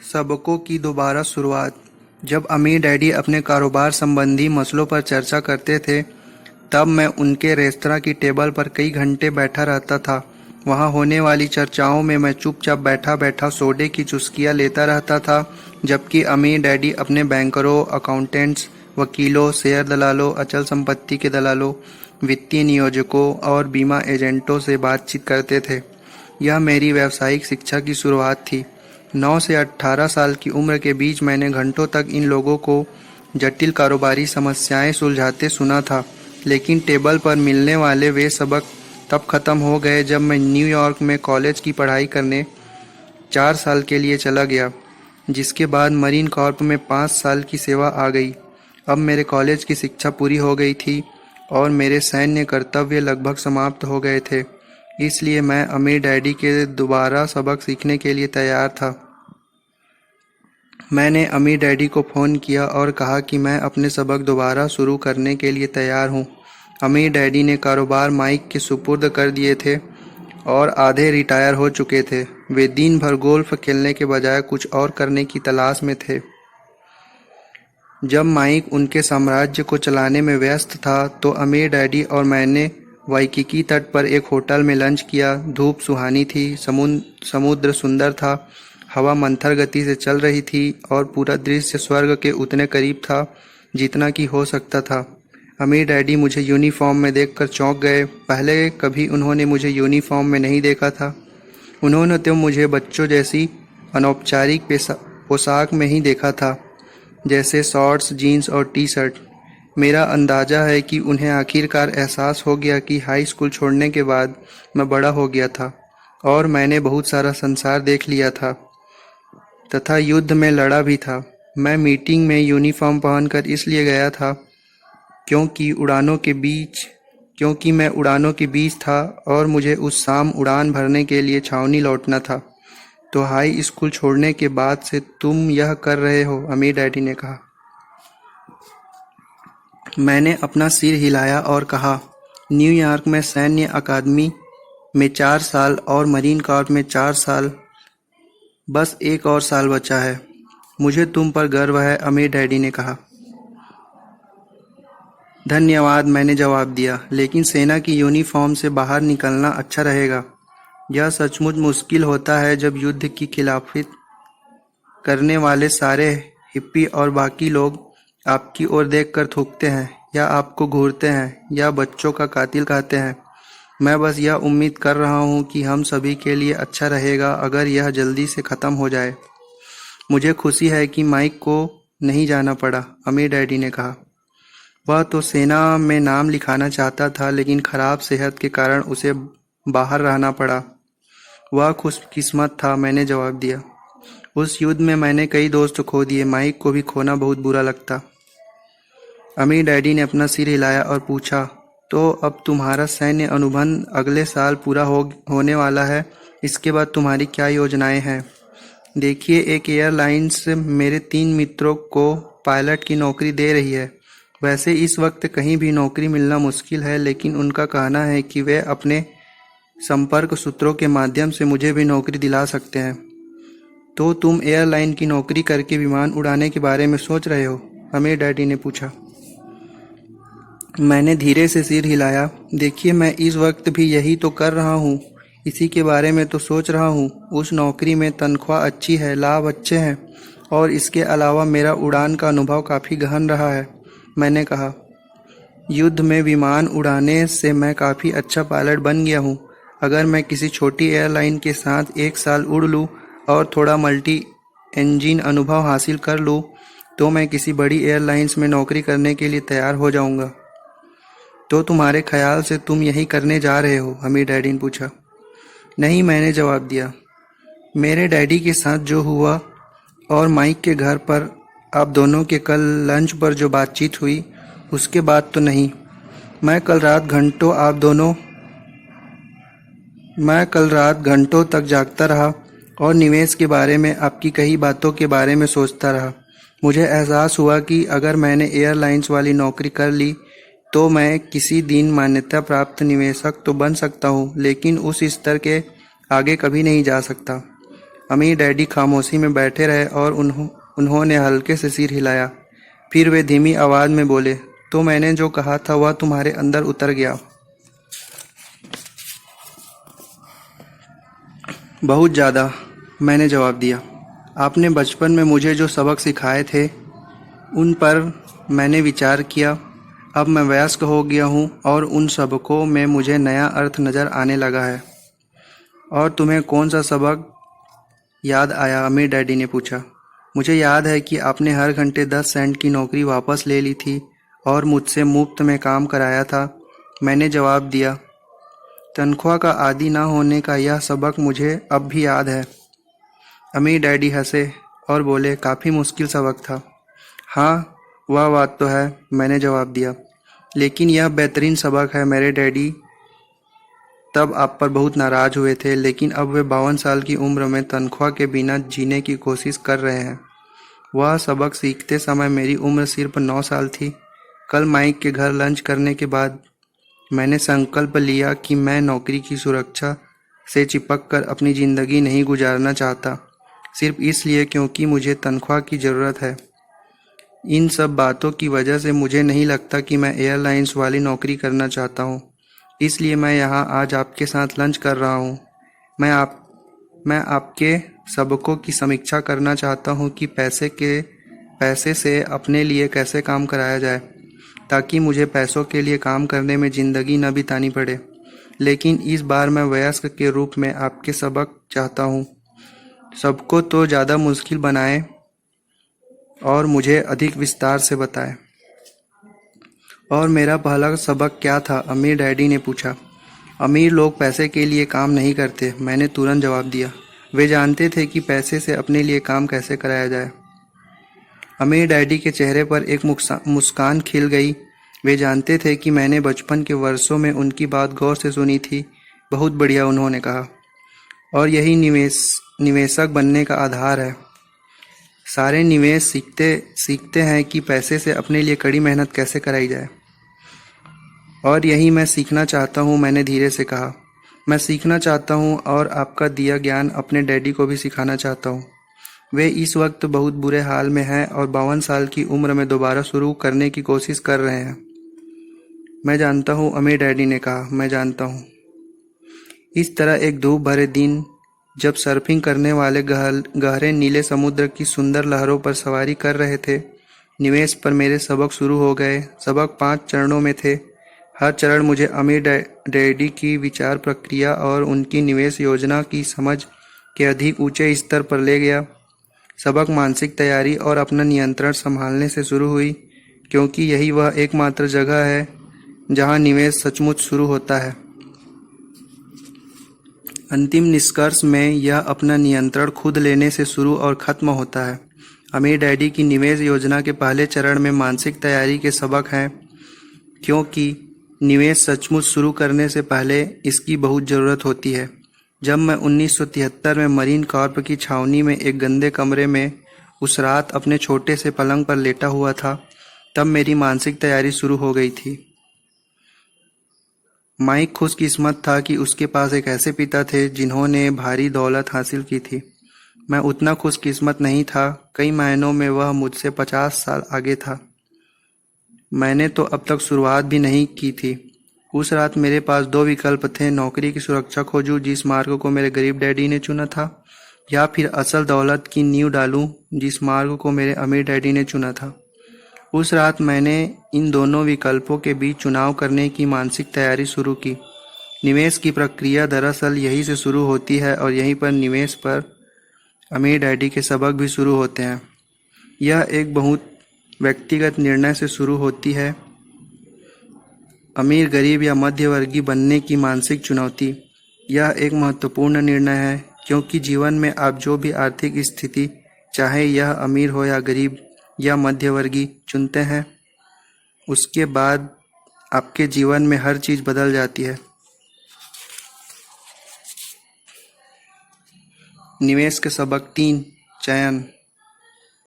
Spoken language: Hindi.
सबकों की दोबारा शुरुआत। जब अम्मी डैडी अपने कारोबार संबंधी मसलों पर चर्चा करते थे, तब मैं उनके रेस्तरां की टेबल पर कई घंटे बैठा रहता था। वहां होने वाली चर्चाओं में मैं चुपचाप बैठा बैठा सोडे की चुस्कियां लेता रहता था, जबकि अम्मी डैडी अपने बैंकरों, अकाउंटेंट्स, वकीलों, शेयर दलालों, अचल संपत्ति के दलालों, वित्तीय नियोजकों और बीमा एजेंटों से बातचीत करते थे। यह मेरी व्यावसायिक शिक्षा की शुरुआत थी। 9 से 18 साल की उम्र के बीच मैंने घंटों तक इन लोगों को जटिल कारोबारी समस्याएं सुलझाते सुना था, लेकिन टेबल पर मिलने वाले वे सबक तब खत्म हो गए जब मैं न्यूयॉर्क में कॉलेज की पढ़ाई करने 4 साल के लिए चला गया, जिसके बाद मरीन कॉर्प में 5 साल की सेवा आ गई। अब मेरे कॉलेज की शिक्षा पूरी हो गई थी और मेरे सैन्य कर्तव्य लगभग समाप्त हो गए थे, इसलिए मैं अम्मी डैडी के दोबारा सबक सीखने के लिए तैयार था। मैंने अम्मी डैडी को फ़ोन किया और कहा कि मैं अपने सबक दोबारा शुरू करने के लिए तैयार हूँ। अम्मी डैडी ने कारोबार माइक के सुपुर्द कर दिए थे और आधे रिटायर हो चुके थे। वे दिन भर गोल्फ खेलने के बजाय कुछ और करने की तलाश में थे। जब माइक उनके साम्राज्य को चलाने में व्यस्त था, तो अम्मी डैडी और मैंने वाइकिकी तट पर एक होटल में लंच किया। धूप सुहानी थी, समुद्र सुंदर था, हवा मंथर गति से चल रही थी और पूरा दृश्य स्वर्ग के उतने करीब था जितना कि हो सकता था। अम्मी डैडी मुझे यूनिफॉर्म में देखकर चौंक गए। पहले कभी उन्होंने मुझे यूनिफॉर्म में नहीं देखा था। उन्होंने तो मुझे बच्चों जैसी अनौपचारिक पोशाक में ही देखा था, जैसे शॉर्ट्स, जीन्स और टी शर्ट। मेरा अंदाजा है कि उन्हें आखिरकार एहसास हो गया कि हाई स्कूल छोड़ने के बाद मैं बड़ा हो गया था और मैंने बहुत सारा संसार देख लिया था तथा युद्ध में लड़ा भी था। मैं मीटिंग में यूनिफॉर्म पहनकर इसलिए गया था क्योंकि मैं उड़ानों के बीच था और मुझे उस शाम उड़ान भरने के लिए छावनी लौटना था। तो हाई स्कूल छोड़ने के बाद से तुम यह कर रहे हो? अम्मी डैडी ने कहा। मैंने अपना सिर हिलाया और कहा, न्यूयॉर्क में सैन्य अकादमी में 4 साल और मरीन कॉर्प में 4 साल, बस 1 और साल बचा है। मुझे तुम पर गर्व है, अम्मी डैडी ने कहा। धन्यवाद, मैंने जवाब दिया, लेकिन सेना की यूनिफॉर्म से बाहर निकलना अच्छा रहेगा। यह सचमुच मुश्किल होता है जब युद्ध की खिलाफत करने वाले सारे हिप्पी और बाकी लोग आपकी ओर देखकर थूकते हैं या आपको घूरते हैं या बच्चों का कातिल कहते हैं। मैं बस यह उम्मीद कर रहा हूँ कि हम सभी के लिए अच्छा रहेगा अगर यह जल्दी से ख़त्म हो जाए। मुझे खुशी है कि माइक को नहीं जाना पड़ा, अम्मी डैडी ने कहा। वह तो सेना में नाम लिखाना चाहता था, लेकिन खराब सेहत के कारण उसे बाहर रहना पड़ा। वह खुशकिस्मत था, मैंने जवाब दिया। उस युद्ध में मैंने कई दोस्त खो दिए। माइक को भी खोना बहुत बुरा लगता। अम्मी डैडी ने अपना सिर हिलाया और पूछा, तो अब तुम्हारा सैन्य अनुबंध अगले साल पूरा होने वाला है। इसके बाद तुम्हारी क्या योजनाएं हैं? देखिए, एक एयरलाइंस मेरे 3 मित्रों को पायलट की नौकरी दे रही है। वैसे इस वक्त कहीं भी नौकरी मिलना मुश्किल है, लेकिन उनका कहना है कि वे अपने संपर्क सूत्रों के माध्यम से मुझे भी नौकरी दिला सकते हैं। तो तुम एयरलाइन की नौकरी करके विमान उड़ाने के बारे में सोच रहे हो? अम्मी डैडी ने पूछा। मैंने धीरे से सिर हिलाया। देखिए, मैं इस वक्त भी यही तो कर रहा हूँ, इसी के बारे में तो सोच रहा हूँ। उस नौकरी में तनख्वाह अच्छी है, लाभ अच्छे हैं और इसके अलावा मेरा उड़ान का अनुभव काफ़ी गहन रहा है, मैंने कहा। युद्ध में विमान उड़ाने से मैं काफ़ी अच्छा पायलट बन गया हूँ। अगर मैं किसी छोटी एयरलाइन के साथ 1 साल उड़ लूँ और थोड़ा मल्टी इंजन अनुभव हासिल कर लूँ, तो मैं किसी बड़ी एयरलाइंस में नौकरी करने के लिए तैयार हो जाऊँगा। तो तुम्हारे ख्याल से तुम यही करने जा रहे हो? अम्मी डैडी ने पूछा। नहीं, मैंने जवाब दिया। मेरे डैडी के साथ जो हुआ और माइक के घर पर आप दोनों के कल लंच पर जो बातचीत हुई, उसके बाद तो नहीं। मैं कल रात घंटों तक जागता रहा और निवेश के बारे में, आपकी कई बातों के बारे में सोचता रहा। मुझे एहसास हुआ कि अगर मैंने एयरलाइंस वाली नौकरी कर ली तो मैं किसी दिन मान्यता प्राप्त निवेशक तो बन सकता हूँ, लेकिन उस स्तर के आगे कभी नहीं जा सकता। अमीर डैडी खामोशी में बैठे रहे और उन्होंने हल्के से सिर हिलाया। फिर वे धीमी आवाज में बोले, तो मैंने जो कहा था वह तुम्हारे अंदर उतर गया। बहुत ज़्यादा, मैंने जवाब दिया। आपने बचपन में मुझे जो सबक सिखाए थे उन पर मैंने विचार किया। अब मैं वयस्क हो गया हूँ और उन सबकों में मुझे नया अर्थ नज़र आने लगा है। और तुम्हें कौन सा सबक याद आया? अमीर डैडी ने पूछा। मुझे याद है कि आपने हर घंटे 10 सेंट की नौकरी वापस ले ली थी और मुझसे मुफ्त में काम कराया था, मैंने जवाब दिया। तनख्वाह का आदी ना होने का यह सबक मुझे अब भी याद है। अमीर डैडी हंसे और बोले, काफ़ी मुश्किल सबक था। हाँ, वह बात तो है, मैंने जवाब दिया। लेकिन यह बेहतरीन सबक है। मेरे डैडी तब आप पर बहुत नाराज हुए थे, लेकिन अब वे 52 साल की उम्र में तनख्वाह के बिना जीने की कोशिश कर रहे हैं। वह सबक सीखते समय मेरी उम्र सिर्फ 9 साल थी। कल माइक के घर लंच करने के बाद मैंने संकल्प लिया कि मैं नौकरी की सुरक्षा से चिपक कर अपनी ज़िंदगी नहीं गुजारना चाहता, सिर्फ इसलिए क्योंकि मुझे तनख्वाह की ज़रूरत है। इन सब बातों की वजह से मुझे नहीं लगता कि मैं एयरलाइंस वाली नौकरी करना चाहता हूँ। इसलिए मैं यहाँ आज आपके साथ लंच कर रहा हूँ। मैं आपके सबकों की समीक्षा करना चाहता हूँ कि पैसे से अपने लिए कैसे काम कराया जाए, ताकि मुझे पैसों के लिए काम करने में ज़िंदगी न बितानी पड़े। लेकिन इस बार मैं वयस्क के रूप में आपके सबक चाहता हूँ। सबको तो ज़्यादा मुश्किल बनाए और मुझे अधिक विस्तार से बताएं। और मेरा पहला सबक क्या था? अमीर डैडी ने पूछा। अमीर लोग पैसे के लिए काम नहीं करते, मैंने तुरंत जवाब दिया। वे जानते थे कि पैसे से अपने लिए काम कैसे कराया जाए। अमीर डैडी के चेहरे पर एक मुस्कान खिल गई। वे जानते थे कि मैंने बचपन के वर्षों में उनकी बात गौर से सुनी थी। बहुत बढ़िया, उन्होंने कहा। और यही निवेशक बनने का आधार है। सारे निवेश सीखते हैं कि पैसे से अपने लिए कड़ी मेहनत कैसे कराई जाए। और यही मैं सीखना चाहता हूँ, मैंने धीरे से कहा। मैं सीखना चाहता हूँ और आपका दिया ज्ञान अपने डैडी को भी सिखाना चाहता हूँ। वे इस वक्त बहुत बुरे हाल में हैं और 52 साल की उम्र में दोबारा शुरू करने की कोशिश कर रहे हैं। मैं जानता हूँ, अमीर डैडी ने कहा, मैं जानता हूँ। इस तरह एक धूप भरे दिन, जब सर्फिंग करने वाले गहरे नीले समुद्र की सुंदर लहरों पर सवारी कर रहे थे, निवेश पर मेरे सबक शुरू हो गए। सबक 5 चरणों में थे। हर चरण मुझे अमीर डैडी की विचार प्रक्रिया और उनकी निवेश योजना की समझ के अधिक ऊंचे स्तर पर ले गया। सबक मानसिक तैयारी और अपना नियंत्रण संभालने से शुरू हुई, क्योंकि यही वह एकमात्र जगह है जहां निवेश सचमुच शुरू होता है। अंतिम निष्कर्ष में यह अपना नियंत्रण खुद लेने से शुरू और ख़त्म होता है। अमीर डैडी की निवेश योजना के पहले चरण में मानसिक तैयारी के सबक हैं, क्योंकि निवेश सचमुच शुरू करने से पहले इसकी बहुत ज़रूरत होती है। जब मैं 1973 में मरीन कॉर्प की छावनी में एक गंदे कमरे में उस रात अपने छोटे से पलंग पर लेटा हुआ था, तब मेरी मानसिक तैयारी शुरू हो गई थी। माइक खुशकिस्मत था कि उसके पास एक ऐसे पिता थे जिन्होंने भारी दौलत हासिल की थी। मैं उतना खुशकिस्मत नहीं था। कई मायनों में वह मुझसे 50 साल आगे था। मैंने तो अब तक शुरुआत भी नहीं की थी। उस रात मेरे पास 2 विकल्प थे। नौकरी की सुरक्षा खोजूं, जिस मार्ग को मेरे गरीब डैडी ने चुना था, या फिर असल दौलत की नींव डालूं, जिस मार्ग को मेरे अमीर डैडी ने चुना था। उस रात मैंने इन दोनों विकल्पों के बीच चुनाव करने की मानसिक तैयारी शुरू की। निवेश की प्रक्रिया दरअसल यहीं से शुरू होती है और यहीं पर निवेश पर अमीर डैडी के सबक भी शुरू होते हैं। यह एक बहुत व्यक्तिगत निर्णय से शुरू होती है। अमीर, गरीब या मध्यवर्गीय बनने की मानसिक चुनौती। यह एक महत्वपूर्ण निर्णय है, क्योंकि जीवन में आप जो भी आर्थिक स्थिति, चाहे यह अमीर हो या गरीब या मध्यवर्गीय, चुनते हैं, उसके बाद आपके जीवन में हर चीज़ बदल जाती है। निवेश के सबक 3। चयन।